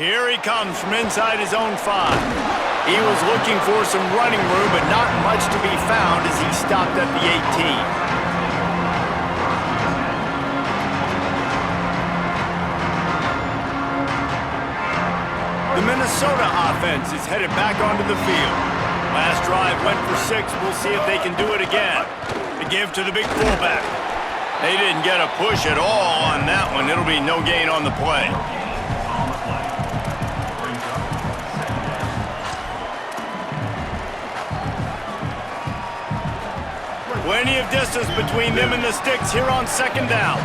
Here he comes from inside his own 5. He was looking for some running room, but not much to be found as he stopped at the 18. The Minnesota offense is headed back onto the field. Last drive went for 6. We'll see if they can do it again. The give to the big fullback. They didn't get a push at all on that one. It'll be no gain on the play. Plenty of distance between them and the sticks here on 2nd down.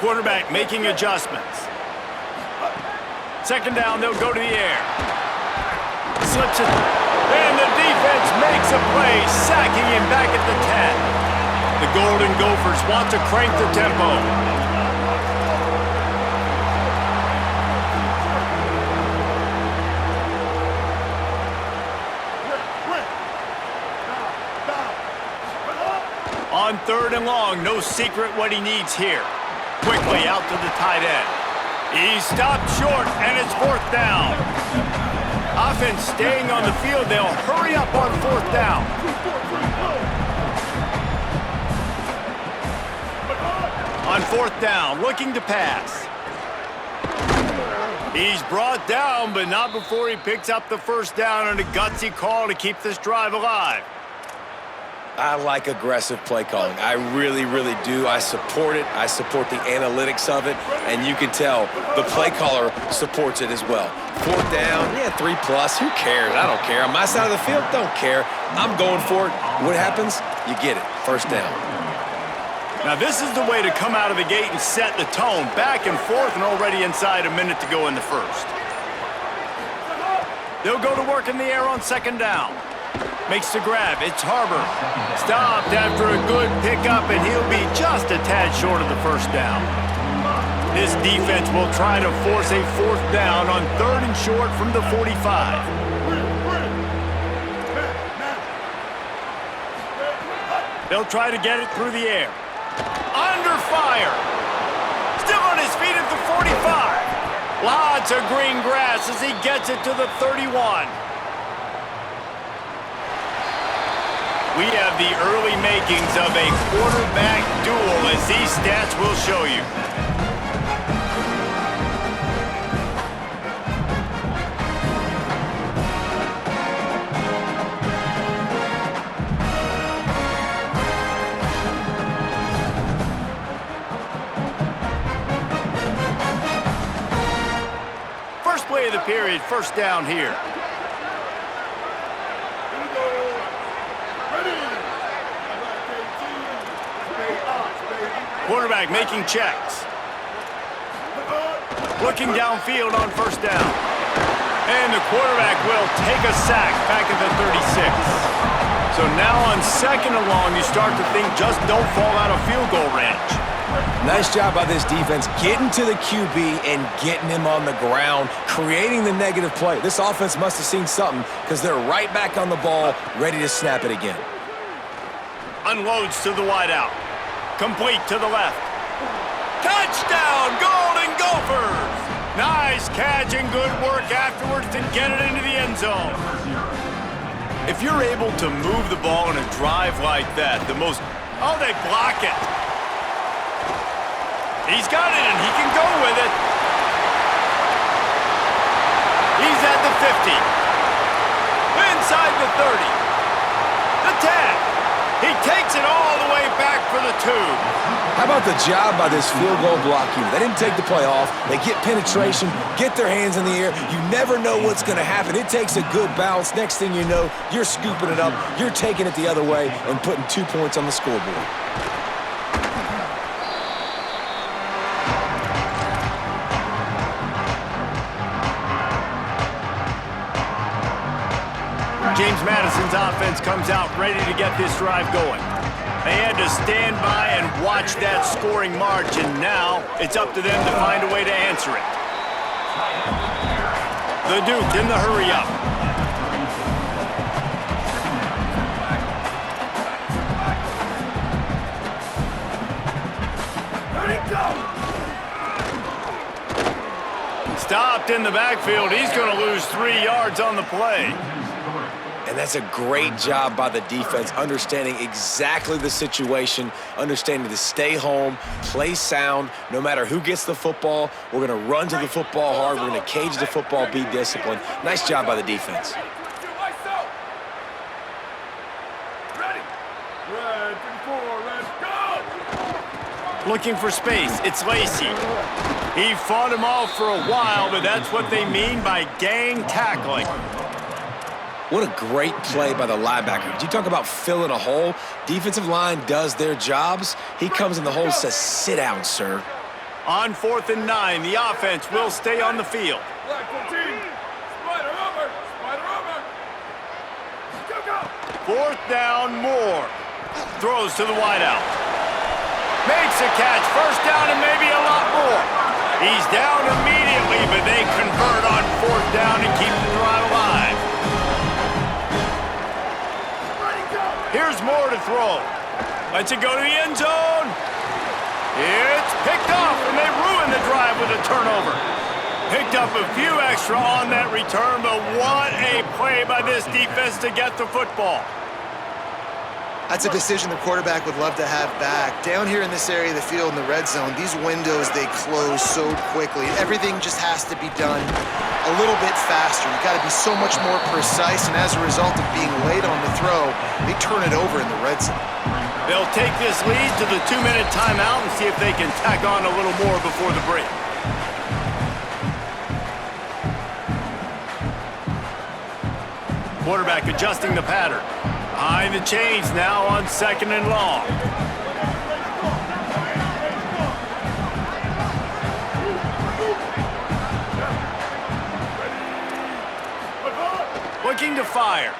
Quarterback making adjustments. 2nd down, they'll go to the air. Slips it. And the defense makes a play, sacking him back at the 10. The Golden Gophers want to crank the tempo. On 3rd and long, no secret what he needs here. Quickly out to the tight end. He stopped short, and it's 4th down. Offense staying on the field. They'll hurry up on 4th down. On 4th down, looking to pass. He's brought down, but not before he picks up the 1st down and a gutsy call to keep this drive alive. I like aggressive play calling. I really, really do. I support it. I support the analytics of it. And you can tell the play caller supports it as well. 4th down, 3+. Who cares? I don't care. On my side of the field, don't care. I'm going for it. What happens? You get it. 1st down. Now this is the way to come out of the gate and set the tone. Back and forth and already inside a minute to go in the 1st. They'll go to work in the air on 2nd down. Makes the grab. It's Harbor. Stopped after a good pickup, and he'll be just a tad short of the 1st down. This defense will try to force a 4th down on 3rd and short from the 45. They'll try to get it through the air. Under fire. Still on his feet at the 45. Lots of green grass as he gets it to the 31. We have the early makings of a quarterback duel, as these stats will show you. First play of the period, 1st down here. Quarterback making checks. Looking downfield on 1st down. And the quarterback will take a sack back at the 36. So now on 2nd and long, you start to think just don't fall out of field goal range. Nice job by this defense getting to the QB and getting him on the ground, creating the negative play. This offense must have seen something because they're right back on the ball, ready to snap it again. Unloads to the wideout. Complete to the left. Touchdown, Golden Gophers! Nice catch and good work afterwards to get it into the end zone. If you're able to move the ball in a drive like that, they block it. He's got it and he can go with it. He's at the 50. Inside the 30. The 10. He takes it all the way back for the 2. How about the job by this field goal block unit? They didn't take the play off. They get penetration, get their hands in the air. You never know what's going to happen. It takes a good bounce. Next thing you know, you're scooping it up. You're taking it the other way and putting 2 points on the scoreboard. James Madison's offense comes out ready to get this drive going. They had to stand by and watch that scoring margin. Now it's up to them to find a way to answer it. The Duke in the hurry-up. Blocked in the backfield. He's going to lose 3 yards on the play. And that's a great job by the defense, understanding exactly the situation, understanding to stay home, play sound. No matter who gets the football, we're going to run to the football hard. We're going to cage the football, be disciplined. Nice job by the defense. Looking for space. It's Lacey. He fought him off for a while, but that's what they mean by gang tackling. What a great play by the linebacker. Did you talk about filling a hole? Defensive line does their jobs. He comes in the hole and says, sit down, sir. On 4th and 9, the offense will stay on the field. Fourth down, Moore. Throws to the wideout. Makes a catch. First down and maybe a lot more. He's down immediately, but they convert on 4th down and keep the drive alive. Here's Moore to throw. Lets it go to the end zone. It's picked off, and they ruin the drive with a turnover. Picked up a few extra on that return, but what a play by this defense to get the football. That's a decision the quarterback would love to have back. Down here in this area of the field in the red zone, these windows, they close so quickly. Everything just has to be done a little bit faster. You've got to be so much more precise, and as a result of being late on the throw, they turn it over in the red zone. They'll take this lead to the 2-minute timeout and see if they can tack on a little more before the break. Quarterback adjusting the pattern. Behind the chains now on 2nd and long. Looking to fire.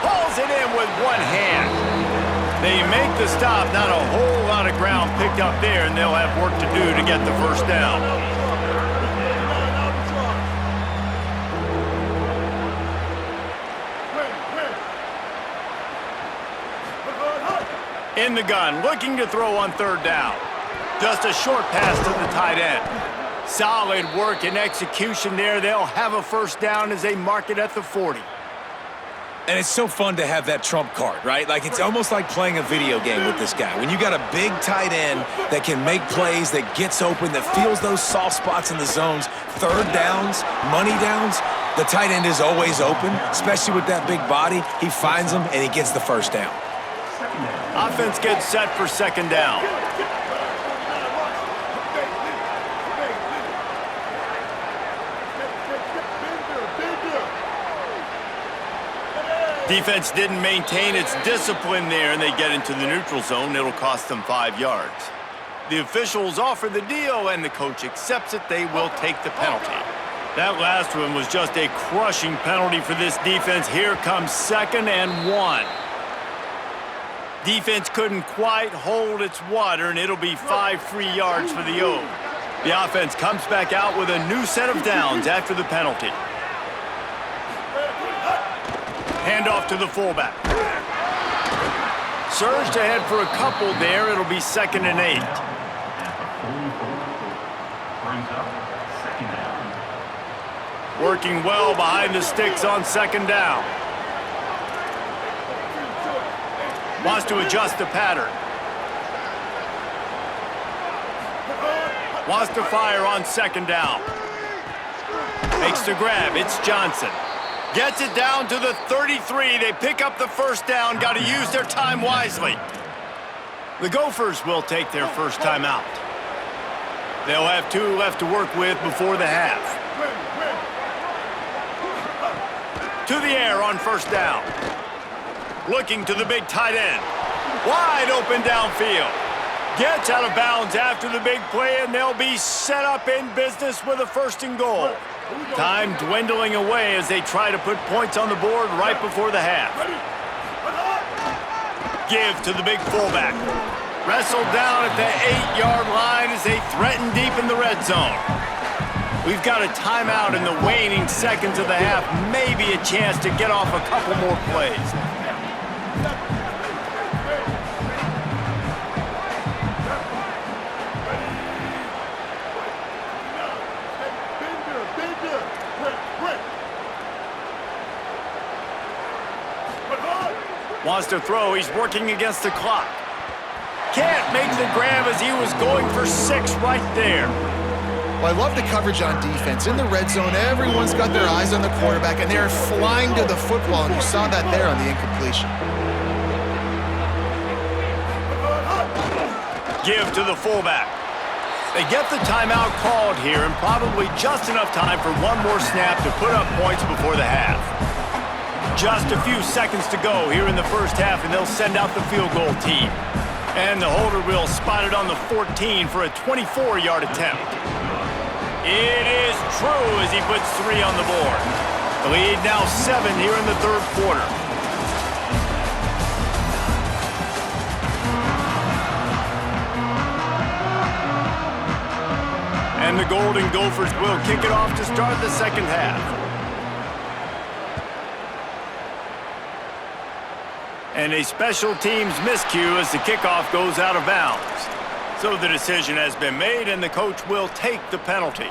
Pulls it in with one hand. They make the stop. Not a whole lot of ground picked up there, and they'll have work to do to get the first down. In the gun, looking to throw on 3rd down. Just a short pass to the tight end. Solid work and execution there. They'll have a first down as they mark it at the 40. And it's so fun to have that trump card, right? Like, it's almost like playing a video game with this guy. When you got a big tight end that can make plays, that gets open, that feels those soft spots in the zones, 3rd downs, money downs, the tight end is always open, especially with that big body. He finds them, and he gets the first down. Offense gets set for 2nd down. Defense didn't maintain its discipline there, and they get into the neutral zone. It'll cost them 5 yards. The officials offer the deal, and the coach accepts it. They will take the penalty. That last one was just a crushing penalty for this defense. Here comes 2nd and 1. Defense couldn't quite hold its water, and it'll be 5 free yards for the O. The offense comes back out with a new set of downs after the penalty. Handoff to the fullback. Surged ahead for a couple there. It'll be 2nd and 8. Working well behind the sticks on 2nd down. Wants to adjust the pattern. Wants to fire on 2nd down. Makes the grab. It's Johnson. Gets it down to the 33. They pick up the first down. Got to use their time wisely. The Gophers will take their first time out. They'll have 2 left to work with before the half. To the air on 1st down. Looking to the big tight end. Wide open downfield. Gets out of bounds after the big play, and they'll be set up in business with a 1st and goal. Time dwindling away as they try to put points on the board right before the half. Give to the big fullback. Wrestled down at the 8-yard line as they threaten deep in the red zone. We've got a timeout in the waning seconds of the half. Maybe a chance to get off a couple more plays. Wants to throw. He's working against the clock. Can't make the grab as he was going for 6 right there. Well, I love the coverage on defense. In the red zone, everyone's got their eyes on the quarterback, and they're flying to the football, and you saw that there on the incompletion. Give to the fullback. They get the timeout called here, and probably just enough time for one more snap to put up points before the half. Just a few seconds to go here in the first half, and they'll send out the field goal team. And the holder will spot it on the 14 for a 24-yard attempt. It is true as he puts 3 on the board. The lead now 7 here in the third quarter. And the Golden Gophers will kick it off to start the second half. And a special teams miscue as the kickoff goes out of bounds. So the decision has been made, and the coach will take the penalty.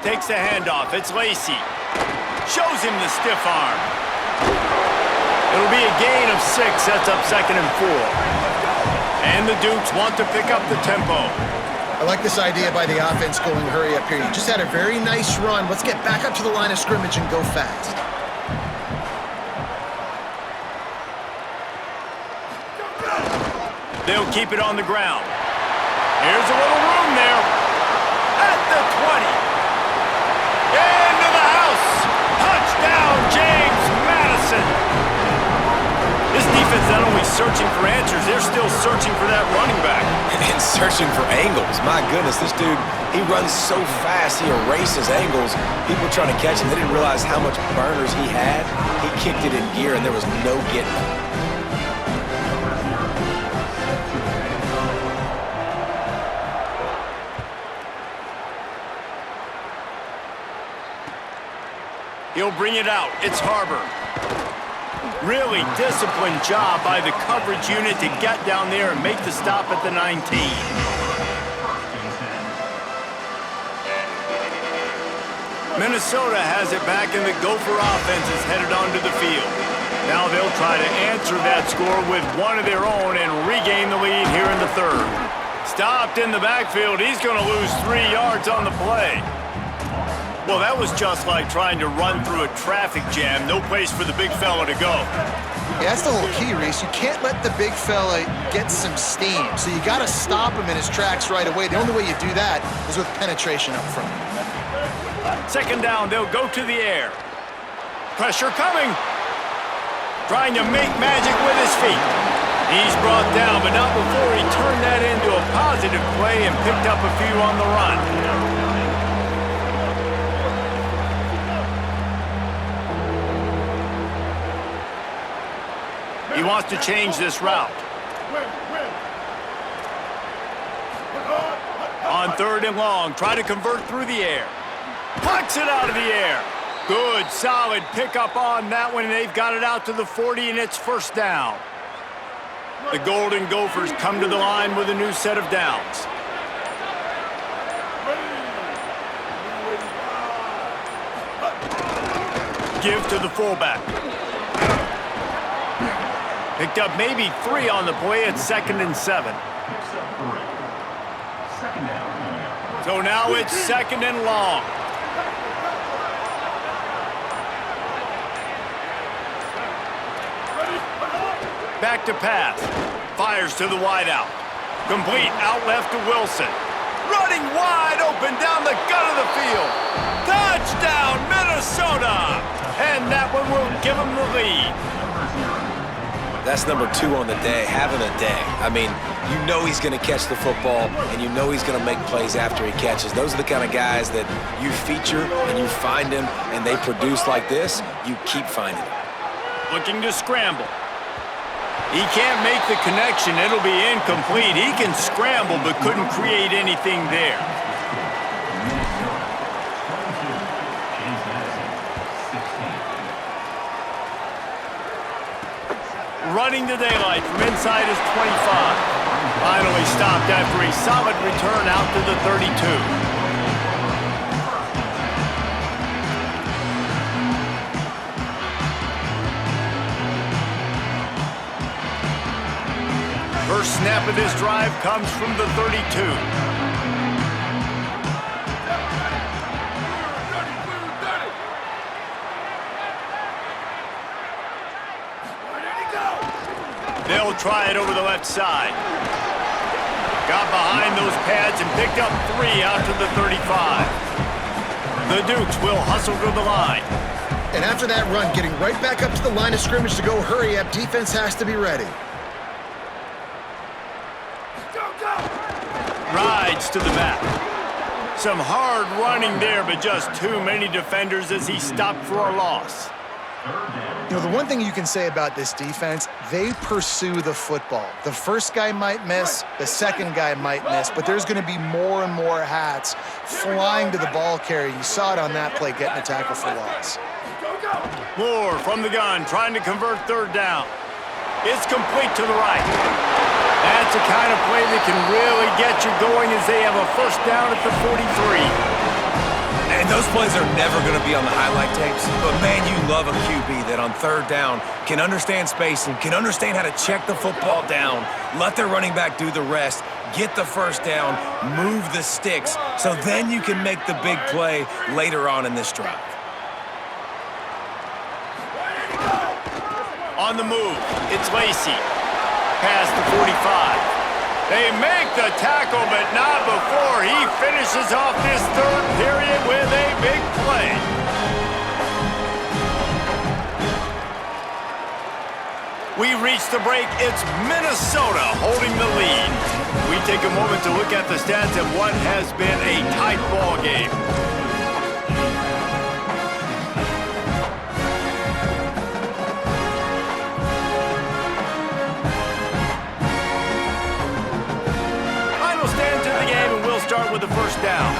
Takes the handoff. It's Lacey. Shows him the stiff arm. It'll be a gain of 6. Sets up 2nd and 4. And the Dukes want to pick up the tempo. I like this idea by the offense going hurry up here. You just had a very nice run. Let's get back up to the line of scrimmage and go fast. They'll keep it on the ground. Here's a little room there. At the 20. Into the house. Touchdown, James Madison. This defense not only searching for answers, they're still searching for that running back. And searching for angles. My goodness, this dude, he runs so fast, he erases angles. People trying to catch him, they didn't realize how much burners he had. He kicked it in gear, and there was no getting him. He'll bring it out. It's Harbor. Really disciplined job by the coverage unit to get down there and make the stop at the 19. Minnesota has it back, and the Gopher offense is headed onto the field. Now they'll try to answer that score with one of their own and regain the lead here in the third. Stopped in the backfield. He's going to lose 3 yards on the play. Well, that was just like trying to run through a traffic jam. No place for the big fella to go. Yeah, that's the whole key, Reese. You can't let the big fella get some steam. So you got to stop him in his tracks right away. The only way you do that is with penetration up front. Second down, they'll go to the air. Pressure coming. Trying to make magic with his feet. He's brought down, but not before he turned that into a positive play and picked up a few on the run. He wants to change this route. On 3rd and long, try to convert through the air. Pucks it out of the air. Good, solid pickup on that one, and they've got it out to the 40, and it's first down. The Golden Gophers come to the line with a new set of downs. Give to the fullback. Picked up maybe 3 on the play at 2nd and 7. So now it's 2nd and long. Back to pass. Fires to the wideout. Complete out left to Wilson. Running wide open down the gut of the field. Touchdown, Minnesota! And that one will give them the lead. That's number 2 on the day, having a day. I mean, you know he's going to catch the football, and you know he's going to make plays after he catches. Those are the kind of guys that you feature and you find them, and they produce like this, you keep finding them. Looking to scramble. He can't make the connection. It'll be incomplete. He can scramble, but couldn't create anything there. running the daylight from inside his 25. Finally stopped after a solid return out to the 32. First snap of this drive comes from the 32. They'll try it over the left side. Got behind those pads and picked up 3 out to the 35. The Dukes will hustle to the line. And after that run, getting right back up to the line of scrimmage to go hurry up, defense has to be ready. Rides to the back. Some hard running there, but just too many defenders as he stopped for a loss. You know, the one thing you can say about this defense, they pursue the football. The first guy might miss, the second guy might miss, but there's going to be more and more hats flying to the ball carrier. You saw it on that play, getting a tackle for loss. Moore from the gun, trying to convert third down. It's complete to the right. That's the kind of play that can really get you going as they have a first down at the 43. And those plays are never going to be on the highlight tapes, but man, you love a QB that on third down can understand spacing, can understand how to check the football down, let their running back do the rest, get the first down, move the sticks, so then you can make the big play later on in this drive. On the move, it's Lacey. Past the 45. They make the tackle, but not before he finishes off this third period with a big play. We reach the break. It's Minnesota holding the lead. We take a moment to look at the stats of what has been a tight ball game. Start with the first down.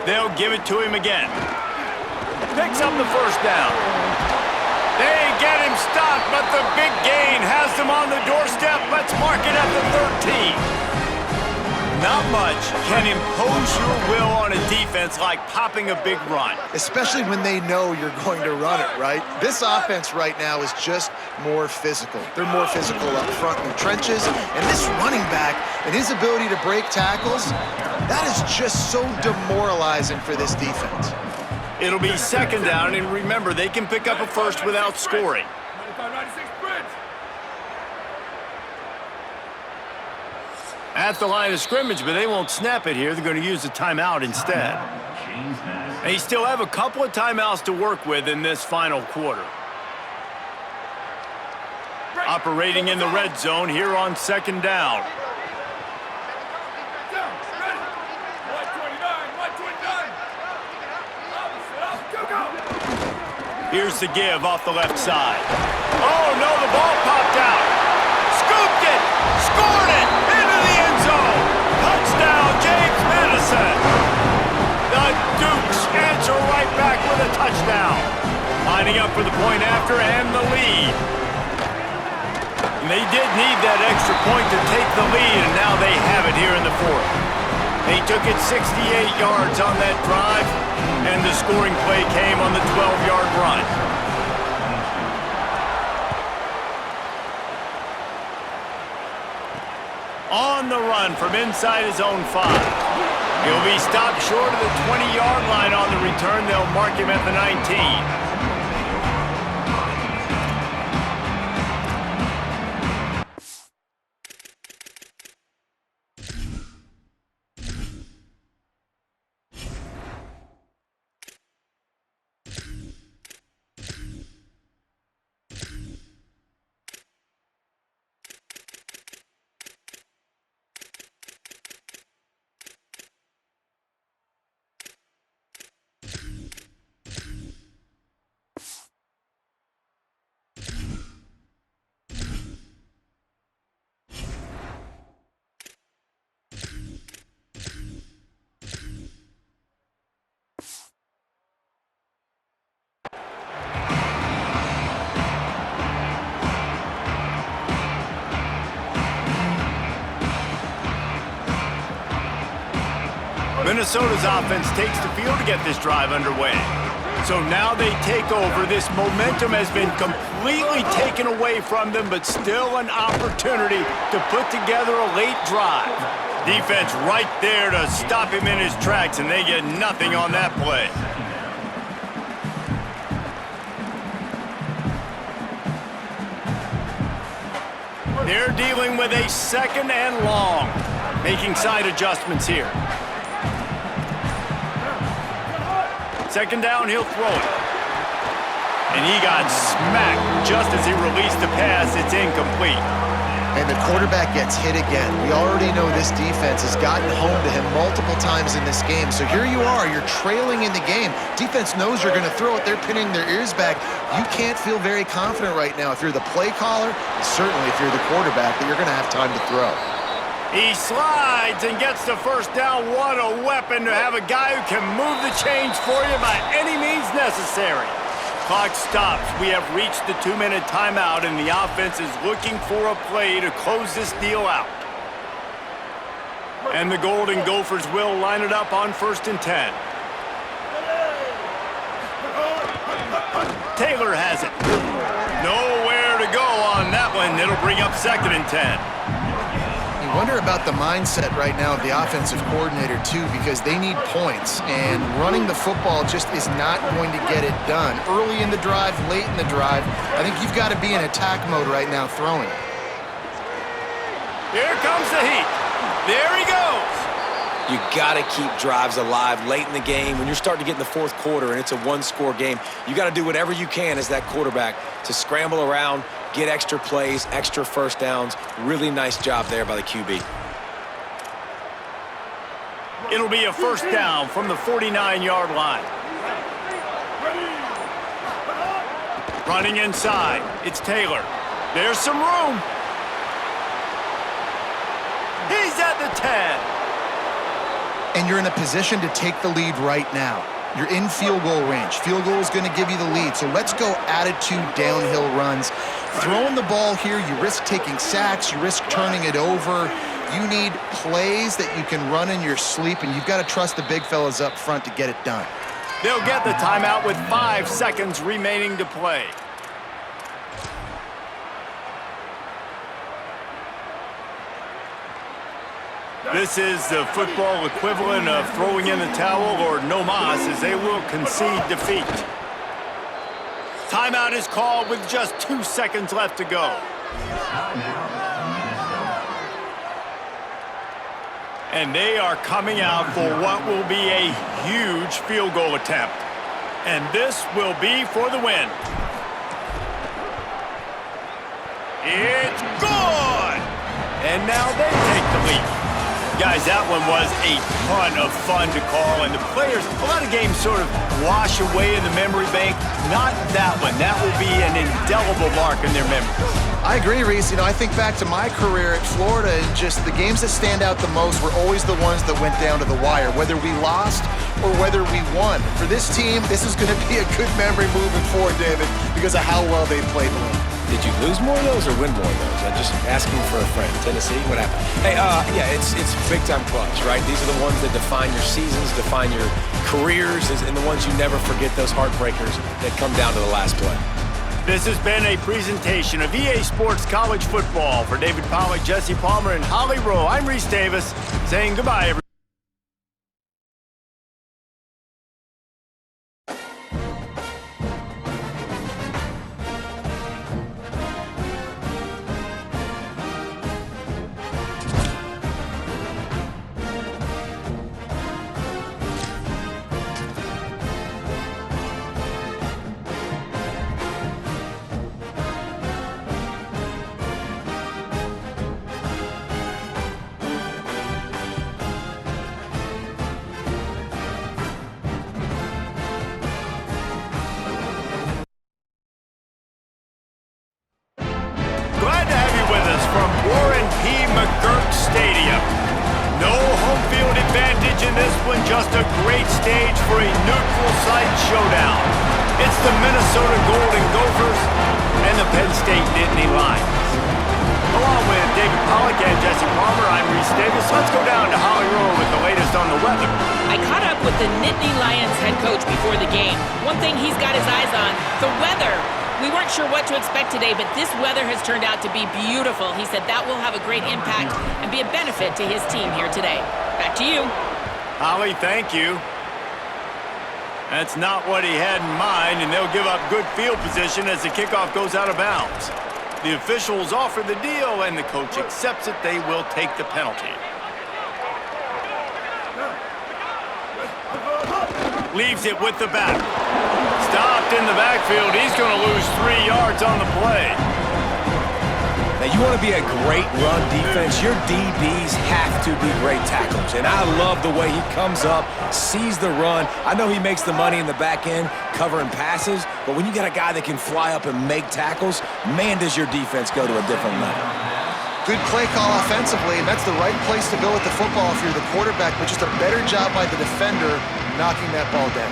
They'll give it to him again. Picks up the first down. They get him stopped, but the big gain has them on the doorstep. Let's mark it at the 13. Not much can impose your will on a defense like popping a big run. Especially when they know you're going to run it, right? This offense right now is just more physical. They're more physical up front in the trenches, and this running back and his ability to break tackles, that is just so demoralizing for this defense. It'll be second down, and remember, they can pick up a first without scoring. At the line of scrimmage, but they won't snap it here. They're going to use a timeout instead. They still have a couple of timeouts to work with in this final quarter. Operating in the red zone here on second down. Here's the give off the left side. Oh, no, the ball popped out. Scooped it. Scored it. Into the end zone. Touchdown, James Madison. The Dukes answer right back with a touchdown. Lining up for the point after and the lead. And they did need that extra point to take the lead, and now they have it here in the fourth. They took it 68 yards on that drive, and the scoring play came on the 12-yard run. On the run from inside his own 5. He'll be stopped short of the 20-yard line on the return. They'll mark him at the 19. Minnesota's offense takes the field to get this drive underway. So now they take over. This momentum has been completely taken away from them, but still an opportunity to put together a late drive. Defense right there to stop him in his tracks, and they get nothing on that play. They're dealing with a second and long, making side adjustments here. Second down, he'll throw it. And he got smacked just as he released the pass. It's incomplete. And the quarterback gets hit again. We already know this defense has gotten home to him multiple times in this game. So here you are, you're trailing in the game. Defense knows you're going to throw it. They're pinning their ears back. You can't feel very confident right now if you're the play caller, certainly if you're the quarterback, that you're going to have time to throw. He slides and gets the first down. What a weapon to have a guy who can move the chains for you by any means necessary. Clock stops. We have reached the 2-minute timeout, and the offense is looking for a play to close this deal out. And the Golden Gophers will line it up on 1st and 10. Taylor has it. Nowhere to go on that one. It'll bring up 2nd and 10. I wonder about the mindset right now of the offensive coordinator, too, because they need points, and running the football just is not going to get it done. Early in the drive, late in the drive, I think you've got to be in attack mode right now throwing. Here comes the heat. There he goes. You got to keep drives alive late in the game. When you're starting to get in the 4th quarter and it's a 1-score game, you got to do whatever you can as that quarterback to scramble around, get extra plays, extra first downs. Really nice job there by the QB. It'll be a 1st down from the 49-yard line. Running inside, it's Taylor. There's some room. He's at the 10. And you're in a position to take the lead right now. You're in field goal range. Field goal is going to give you the lead. So let's go attitude downhill runs. Throwing the ball here, you risk taking sacks. You risk turning it over. You need plays that you can run in your sleep, and you've got to trust the big fellas up front to get it done. They'll get the timeout with 5 seconds remaining to play. This is the football equivalent of throwing in the towel or no mas, as they will concede defeat. Timeout is called with just 2 seconds left to go. And they are coming out for what will be a huge field goal attempt. And this will be for the win. It's good! And now they take the lead. Guys, that one was a ton of fun to call, and the players, a lot of games sort of wash away in the memory bank. Not that one. That will be an indelible mark in their memories. I agree, Reese. I think back to my career at Florida, and just the games that stand out the most were always the ones that went down to the wire, whether we lost or whether we won. For this team, this is going to be a good memory moving forward, David, because of how well they played. Did you lose more of those or win more of those? I'm just asking for a friend. Tennessee, what happened? Hey, yeah, it's big-time clutch, right? These are the ones that define your seasons, define your careers, and the ones you never forget, those heartbreakers that come down to the last play. This has been a presentation of EA Sports College Football. For David Pollack, Jesse Palmer, and Holly Rowe, I'm Reese Davis, saying goodbye, everyone. Just a great stage for a neutral site showdown. It's the Minnesota Golden Gophers and the Penn State Nittany Lions. Along with David Pollack and Jesse Palmer, I'm Reese Davis. Let's go down to Holly Rowe with the latest on the weather. with the Nittany Lions head coach before the game. One thing he's got his eyes on, the weather. We weren't sure what to expect today, but this weather has turned out to be beautiful. He said that will have a great impact and be a benefit to his team here today. Back to you. Holly, thank you. That's not what he had in mind, and they'll give up good field position as the kickoff goes out of bounds. The officials offer the deal, and the coach accepts it. They will take the penalty. Leaves it with the back. Stopped in the backfield. He's going to lose 3 yards on the play. Now, you want to be a great run defense, your DBs have to be great tacklers. And I love the way he comes up, sees the run. I know he makes the money in the back end covering passes, but when you got a guy that can fly up and make tackles, man, does your defense go to a different level. Good play call offensively, and that's the right place to go with the football if you're the quarterback, but just a better job by the defender knocking that ball down.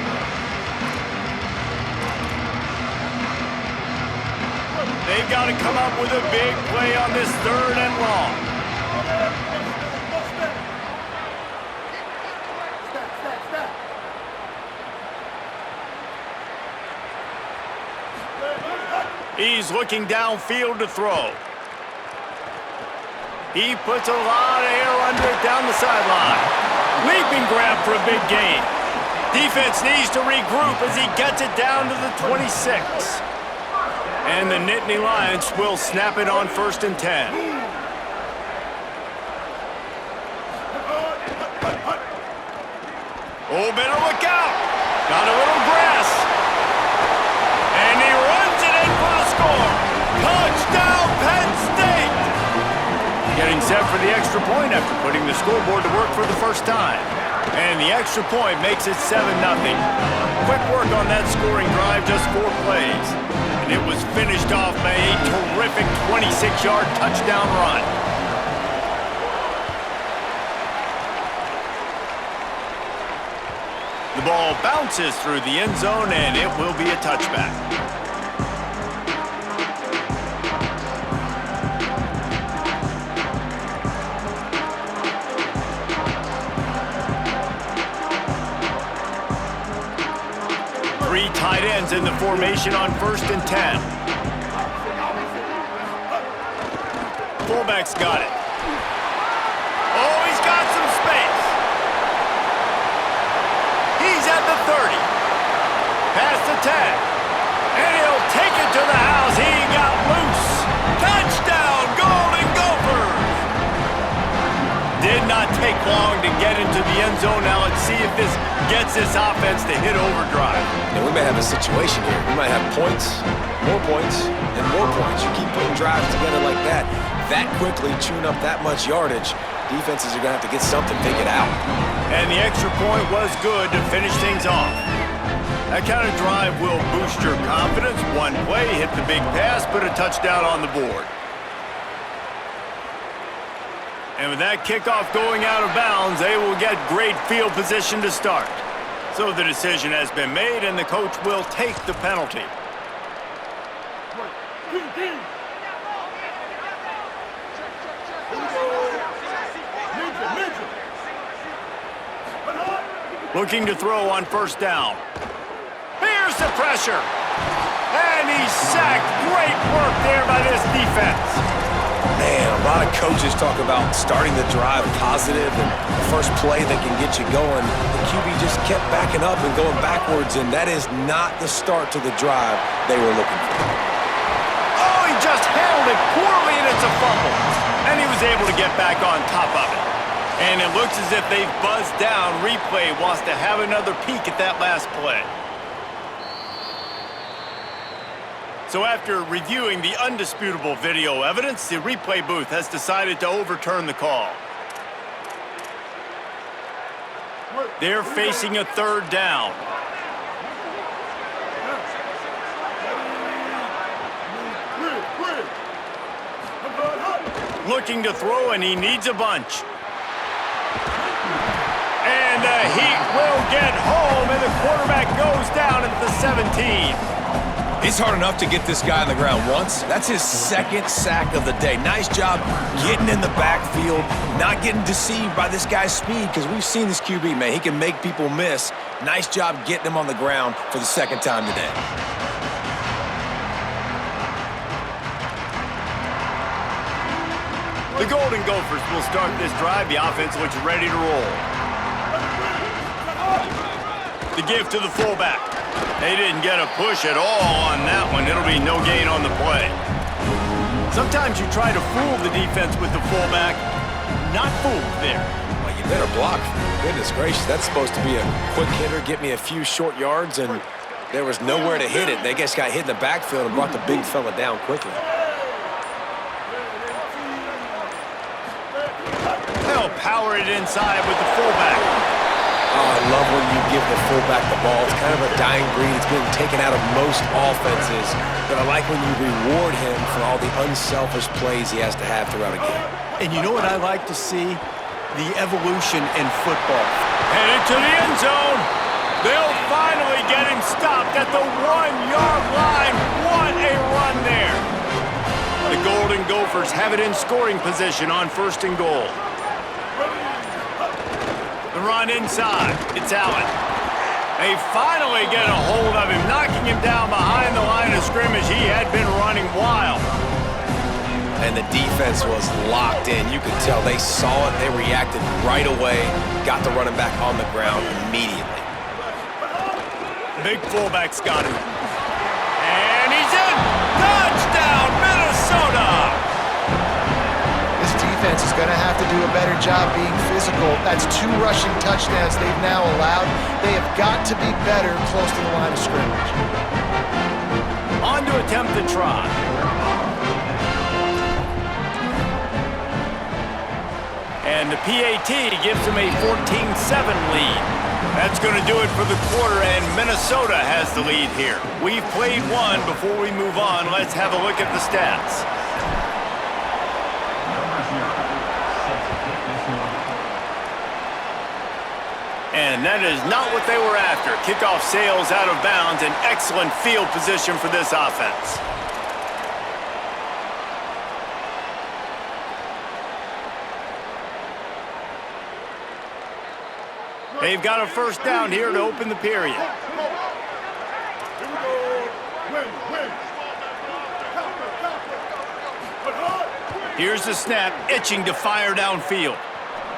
They've got to come up with a big play on this 3rd and long. He's looking downfield to throw. He puts a lot of air under it down the sideline. Leaping grab for a big gain. Defense needs to regroup as he gets it down to the 26. And the Nittany Lions will snap it on 1st and 10. Oh, better look out. Got a little grass. And he runs it in for the score. Touchdown, Penn State. Getting set for the extra point after putting the scoreboard to work for the first time. And the extra point makes it 7-0. Quick work on that scoring drive, just 4 plays. And it was finished off by a terrific 26-yard touchdown run. The ball bounces through the end zone, and it will be a touchback. Tight ends in the formation on 1st and 10. Fullback's got it. Oh, he's got some space. He's at the 30. Past the 10. And he'll take it to the house. He got loose. Touchdown, Golden Gophers. Did not take long to get into the end zone. Now let's see if this gets this offense to hit overdrive. And we may have a situation here. We might have points, and more points. You keep putting drives together like that quickly, chewing up that much yardage, defenses are going to have to get something figured out. And the extra point was good to finish things off. That kind of drive will boost your confidence. One play, hit the big pass, put a touchdown on the board. And with that kickoff going out of bounds, they will get great field position to start. So the decision has been made, and the coach will take the penalty. Looking to throw on 1st down. Here's the pressure. And he's sacked. Great work there by this defense. Man, a lot of coaches talk about starting the drive positive and the first play that can get you going. The QB just kept backing up and going backwards, and that is not the start to the drive they were looking for. Oh, he just handled it poorly, and it's a fumble. And he was able to get back on top of it. And it looks as if they've buzzed down. Replay wants to have another peek at that last play. So after reviewing the undisputable video evidence, the replay booth has decided to overturn the call. They're facing a 3rd down. Looking to throw, and he needs a bunch. And the Heat will get home, and the quarterback goes down at the 17. It's hard enough to get this guy on the ground once. That's his second sack of the day. Nice job getting in the backfield, not getting deceived by this guy's speed, because we've seen this QB, man. He can make people miss. Nice job getting him on the ground for the second time today. The Golden Gophers will start this drive. The offense looks ready to roll. The give to the fullback. They didn't get a push at all on that one. It'll be no gain on the play. Sometimes you try to fool the defense with the fullback. Not fooled there. Well, you better block. Goodness gracious, that's supposed to be a quick hitter, get me a few short yards, and there was nowhere to hit it. They just got hit in the backfield and brought the big fella down quickly. They'll power it inside with the fullback. Oh, I love when you give the fullback the ball. It's kind of a dying breed. It's been taken out of most offenses. But I like when you reward him for all the unselfish plays he has to have throughout a game. And you know what I like to see? The evolution in football. Headed to the end zone. They'll finally get him stopped at the 1-yard line. What a run there. The Golden Gophers have it in scoring position on 1st and goal. The run inside. It's Allen. They finally get a hold of him, knocking him down behind the line of scrimmage. He had been running wild. And the defense was locked in. You could tell they saw it. They reacted right away. Got the running back on the ground immediately. Big fullback's got him. And he's in! Touchdown, Minnesota! This defense is going to have to do a better job being physical. That's 2 rushing touchdowns they've now allowed. They have got to be better close to the line of scrimmage. On to attempt the try. And the PAT gives them a 14-7 lead. That's going to do it for the quarter, and Minnesota has the lead here. We've played one. Before we move on, let's have a look at the stats. And that is not what they were after. Kickoff sails out of bounds, an excellent field position for this offense. They've got a 1st down here to open the period. Here's the snap, itching to fire downfield.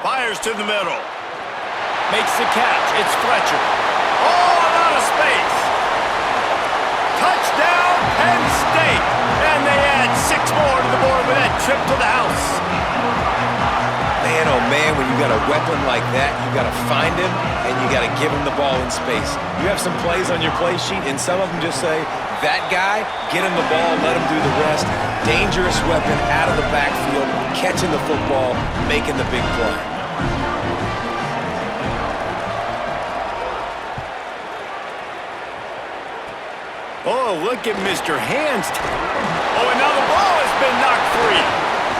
Fires to the middle. Makes the catch. It's Fletcher. Oh, out of space. Touchdown, Penn State. And they add 6 more to the board with that trip to the house. Man, oh man, when you got a weapon like that, you got to find him and you got to give him the ball in space. You have some plays on your play sheet, and some of them just say, that guy, get him the ball, let him do the rest. Dangerous weapon out of the backfield, catching the football, making the big play. Oh, look at Mr. Hands. Oh, and now the ball has been knocked free.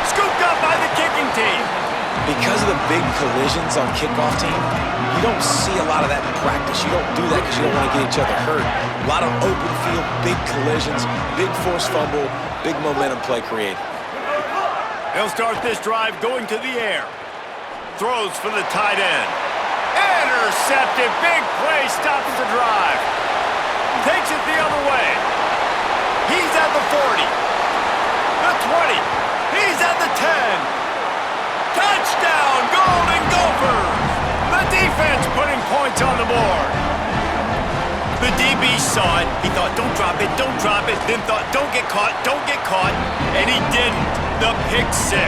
Scooped up by the kicking team. Because of the big collisions on kickoff team, you don't see a lot of that in practice. You don't do that because you don't want to get each other hurt. A lot of open field, big collisions, big forced fumble, big momentum play created. They'll start this drive going to the air. Throws for the tight end. Intercepted. Big play stops the drive. Takes it the other way. He's at the 40. The 20. He's at the 10. Touchdown, Golden Gophers! The defense putting points on the board. The DB saw it. He thought, don't drop it, don't drop it. Then thought, don't get caught, don't get caught. And he didn't. The pick 6.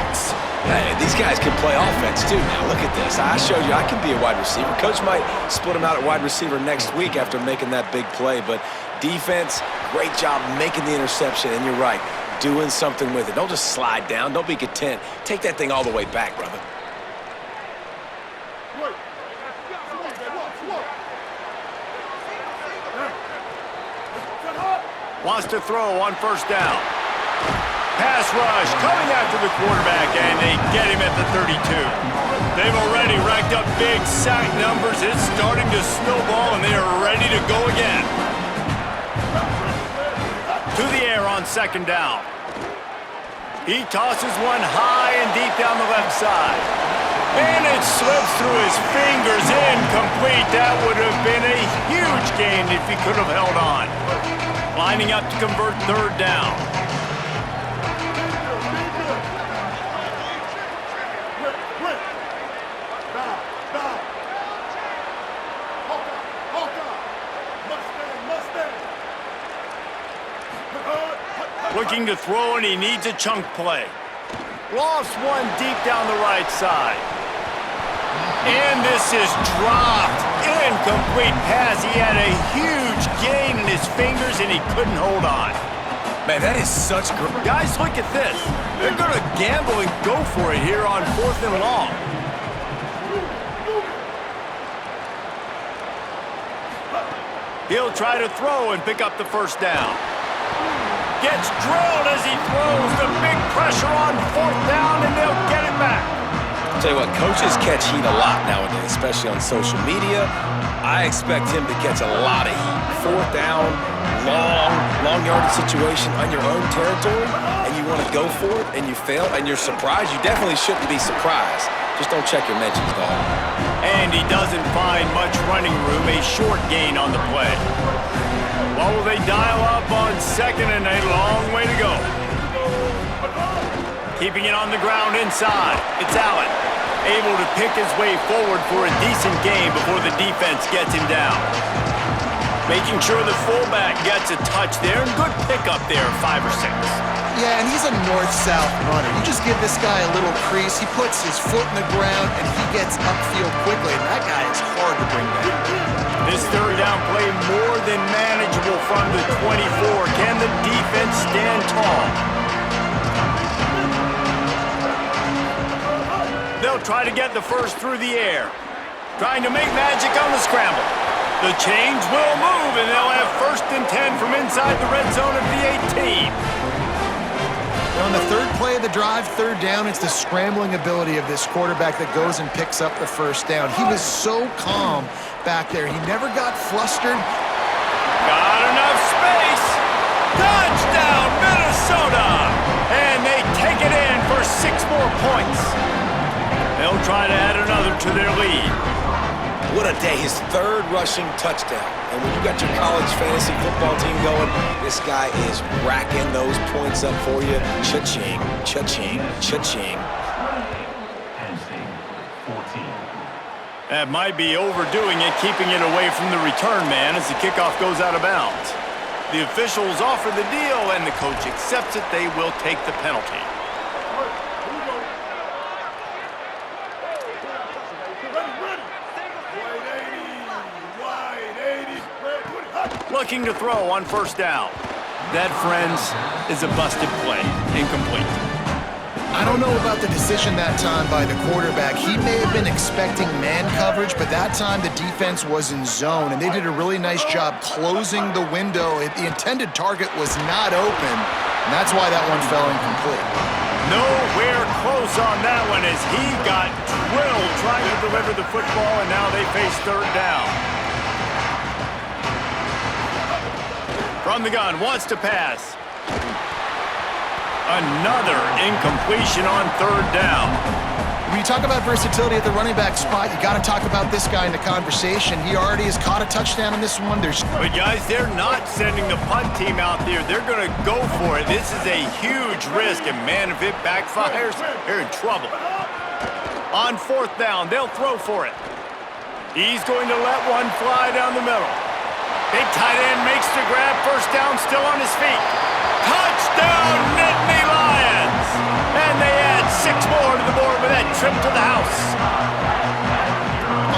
Hey, these guys can play offense too now. Look at this. I showed you I can be a wide receiver. Coach might split him out at wide receiver next week after making that big play. But defense, great job making the interception. And you're right, doing something with it. Don't just slide down. Don't be content. Take that thing all the way back, brother. Wants to throw on 1st down. Pass rush coming after the quarterback, and they get him at the 32. They've already racked up big sack numbers. It's starting to snowball, and they are ready to go again. To the air on second down. He tosses one high and deep down the left side. And it slips through his fingers, incomplete. That would have been a huge gain if he could have held on. Lining up to convert third down. Looking to throw, and he needs a chunk play. Lost one deep down the right side. And this is dropped. Incomplete pass. He had a huge gain in his fingers, and he couldn't hold on. Man, that is such great. Guys, look at this. They're going to gamble and go for it here on 4th and long. He'll try to throw and pick up the first down. Gets drilled as he throws. The big pressure on 4th down, and they'll get it back. I'll tell you what, coaches catch heat a lot nowadays, especially on social media. I expect him to catch a lot of heat. 4th down, long yardage situation on your own territory, and you want to go for it, and you fail, and you're surprised. You definitely shouldn't be surprised. Just don't check your mentions, dog. And he doesn't find much running room, a short gain on the play. Well, will they dial up on second, and a long way to go. Keeping it on the ground inside. It's Allen, able to pick his way forward for a decent gain before the defense gets him down. Making sure the fullback gets a touch there, and good pickup there, 5 or 6. Yeah, and he's a north-south runner. You just give this guy a little crease, he puts his foot in the ground, and he gets upfield quickly, and that guy is hard to bring down. This third down play more than manageable from the 24. Can the defense stand tall? They'll try to get the first through the air. Trying to make magic on the scramble. The chains will move, and they'll have 1st and 10 from inside the red zone of the 18. On the third play of the drive, 3rd down, it's the scrambling ability of this quarterback that goes and picks up the first down. He was so calm back there. He never got flustered. Got enough space. Touchdown, Minnesota! And they take it in for 6 more points. They'll try to add another to their lead. What a day, his 3rd rushing touchdown. And when you got your college fantasy football team going, this guy is racking those points up for you. Cha-ching, cha-ching, cha-ching. That might be overdoing it, keeping it away from the return man as the kickoff goes out of bounds. The officials offer the deal, and the coach accepts it. They will take the penalty. Looking to throw on 1st down. That, friends, is a busted play. Incomplete. I don't know about the decision that time by the quarterback. He may have been expecting man coverage, but that time the defense was in zone, and they did a really nice job closing the window. The intended target was not open, and that's why that one fell incomplete. Nowhere close on that one as he got drilled trying to deliver the football, and now they face 3rd down. From the gun, wants to pass. Another incompletion on 3rd down. When you talk about versatility at the running back spot, you got to talk about this guy in the conversation. He already has caught a touchdown in this one. But guys, they're not sending the punt team out there. They're going to go for it. This is a huge risk, and man, if it backfires, they're in trouble. On 4th down, they'll throw for it. He's going to let one fly down the middle. Big tight end makes the grab. 1st down, still on his feet. Touchdown, Nittany Lions! And they add 6 more to the board with that trip to the house.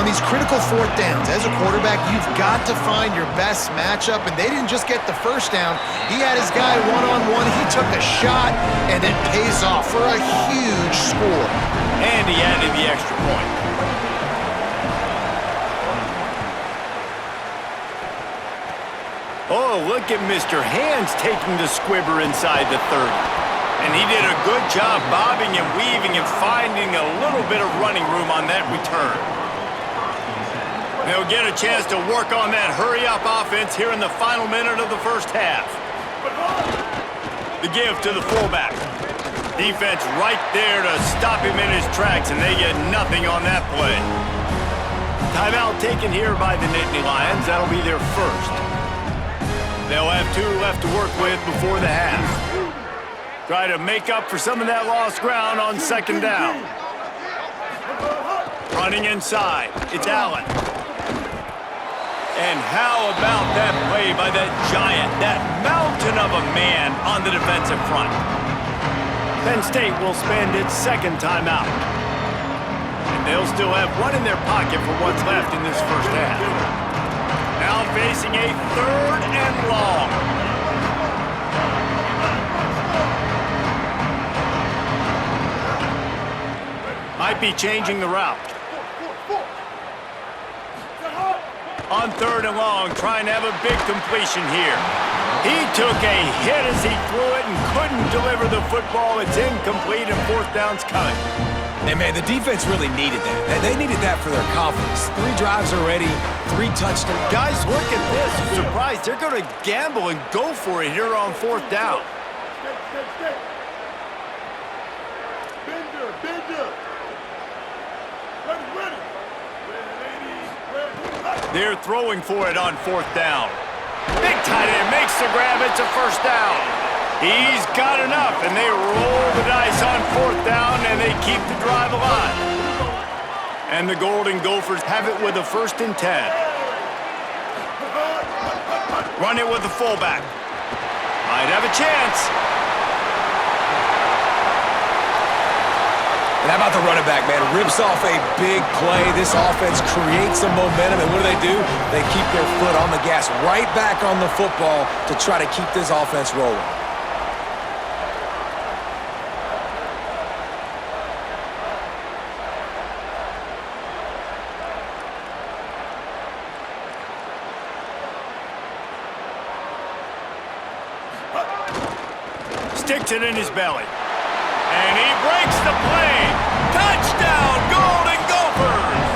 On these critical 4th downs, as a quarterback, you've got to find your best matchup, and they didn't just get the 1st down. He had his guy one-on-one. He took a shot, and it pays off for a huge score. And he added the extra point. Oh, look at Mr. Hands taking the squibber inside the 30. And he did a good job bobbing and weaving and finding a little bit of running room on that return. They'll get a chance to work on that hurry-up offense here in the final minute of the 1st half. The give to the fullback. Defense right there to stop him in his tracks, and they get nothing on that play. Timeout taken here by the Nittany Lions. That'll be their first. They'll have 2 left to work with before the half. Try to make up for some of that lost ground on second down. Running inside, it's Allen. And how about that play by that giant, that mountain of a man on the defensive front? Penn State will spend its second timeout. And they'll still have one in their pocket for what's left in this first half. Now facing a 3rd and long. Might be changing the route. On 3rd and long, trying to have a big completion here. He took a hit as he threw it and couldn't deliver the football. It's incomplete and 4th down's coming. Hey, man, the defense really needed that. They needed that for their confidence. 3 drives already, 3 touchdowns. Guys, look at this. I'm surprised. They're going to gamble and go for it here on 4th down. They're throwing for it on 4th down. Big tight end makes the grab. It's a 1st down. He's got enough, and they roll the dice on 4th down, and they keep the drive alive. And the Golden Gophers have it with a 1st and 10. Run it with the fullback. Might have a chance. And how about the running back, man? Rips off a big play. This offense creates some momentum, and what do? They keep their foot on the gas, right back on the football to try to keep this offense rolling. Sticks it in his belly. And he breaks the play. Touchdown, Golden Gophers!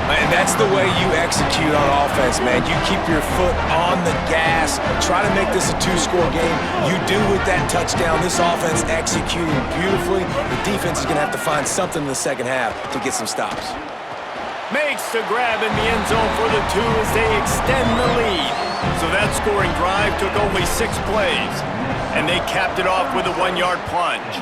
And that's the way you execute on offense, man. You keep your foot on the gas, try to make this a 2-score game. You do with that touchdown. This offense executing beautifully. The defense is going to have to find something in the second half to get some stops. Makes the grab in the end zone for the 2 as they extend the lead. So that scoring drive took only 6 plays. And they capped it off with a 1-yard plunge.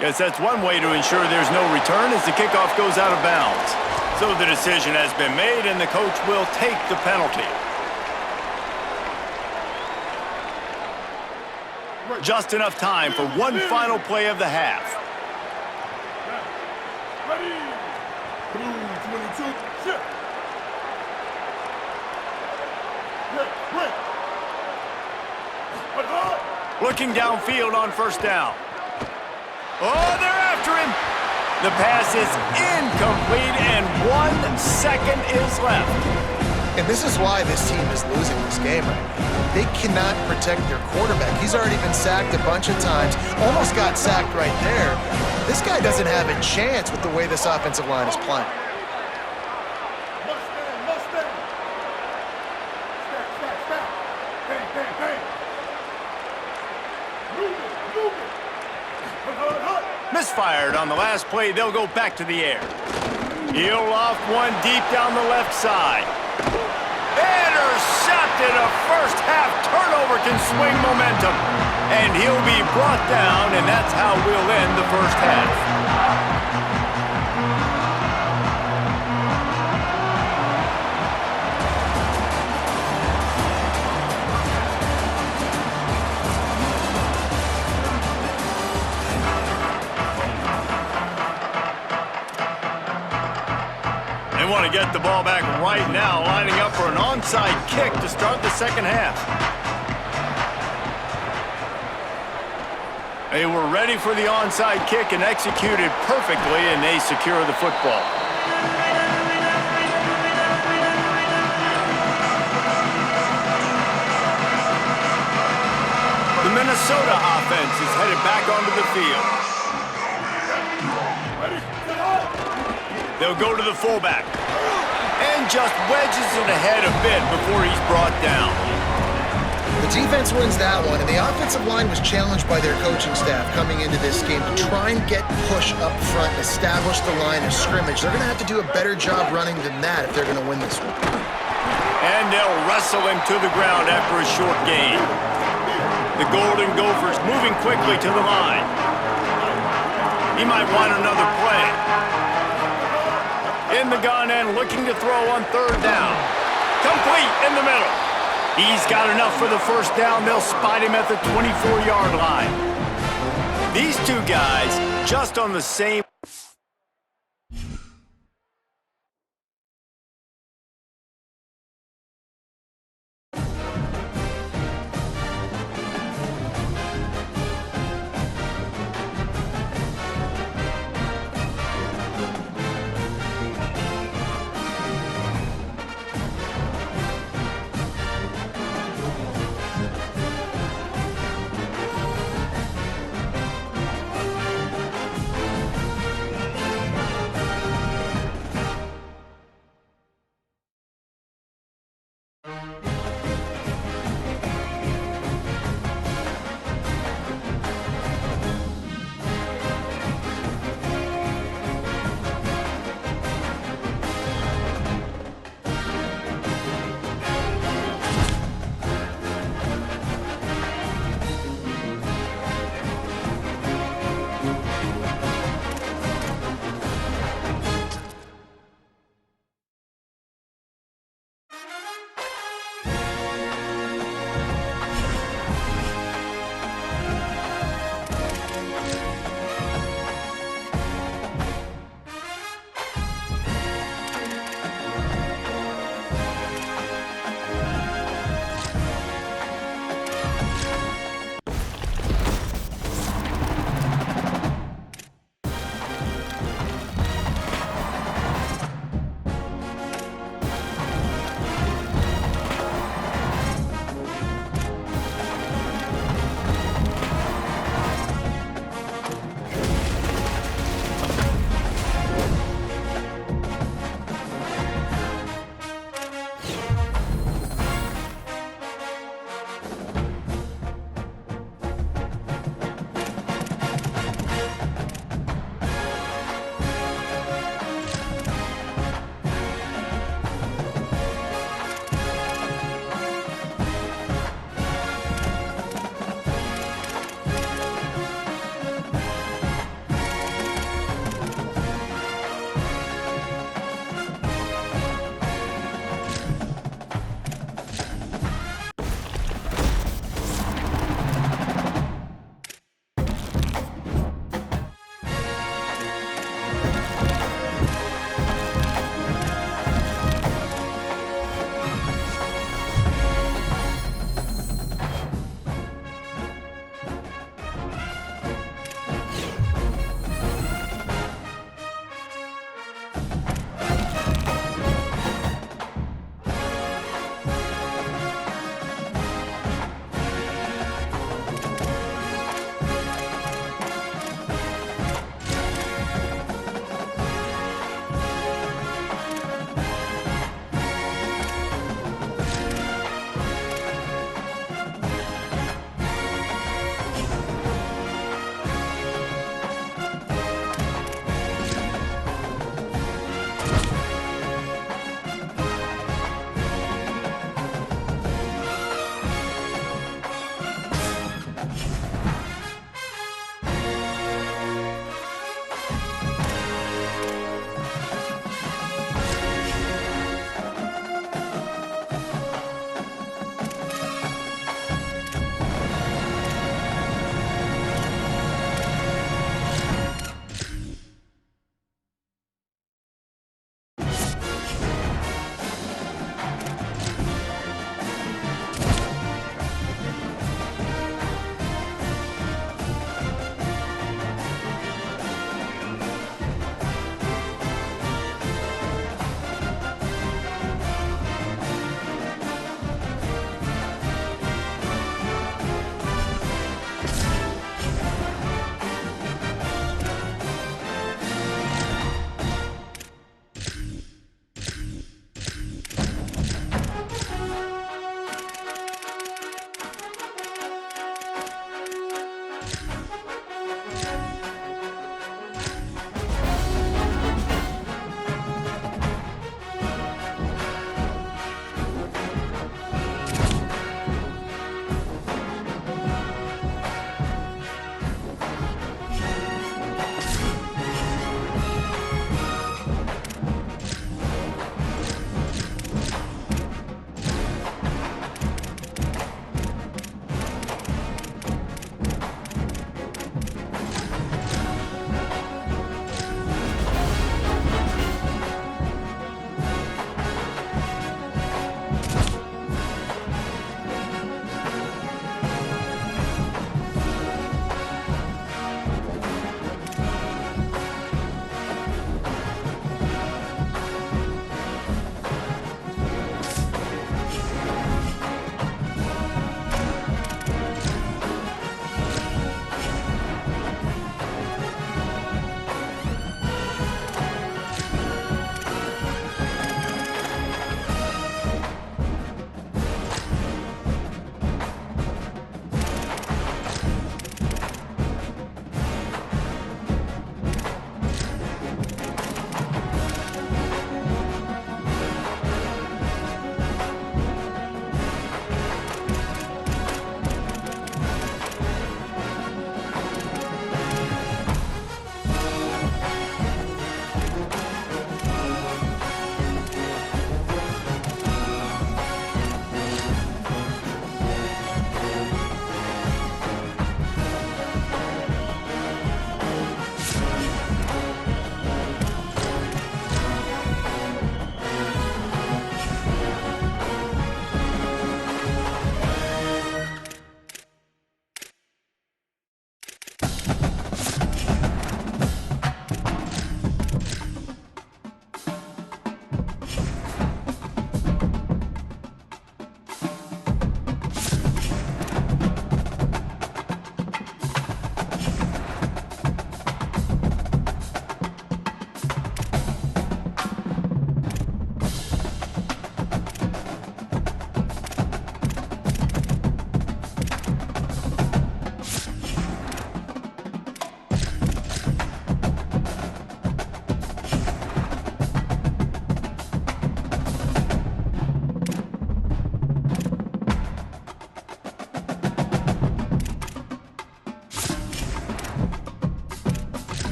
Guess that's one way to ensure there's no return as the kickoff goes out of bounds. So the decision has been made, and the coach will take the penalty. Just enough time for one final play of the half. Ready? Blue 22, shift. Break. Looking downfield on 1st down. Oh, they're after him. The pass is incomplete, and 1 second is left. And this is why this team is losing this game right now. They cannot protect their quarterback. He's already been sacked a bunch of times, almost got sacked right there. This guy doesn't have a chance with the way this offensive line is playing. Mustang. Stack. Bang. Move it. Misfired on the last play. They'll go back to the air. He'll loft one deep down the left side. Intercepted. A first-half turnover can swing momentum. And he'll be brought down, and that's how we'll end the first half. They want to get the ball back right now, lining up for an onside kick to start the second half. They were ready for the onside kick and executed perfectly, and they secure the football. The Minnesota offense is headed back onto the field. They'll go to the fullback. And just wedges it ahead a bit before he's brought down. The defense wins that one, and the offensive line was challenged by their coaching staff coming into this game to try and get push up front and establish the line of scrimmage. They're going to have to do a better job running than that if they're going to win this one. And they'll wrestle him to the ground after a short gain. The Golden Gophers moving quickly to the line. He might want another play. In the gun and looking to throw on third down. Complete in the middle. He's got enough for the first down. They'll spot him at the 24-yard line. These two guys just on the same...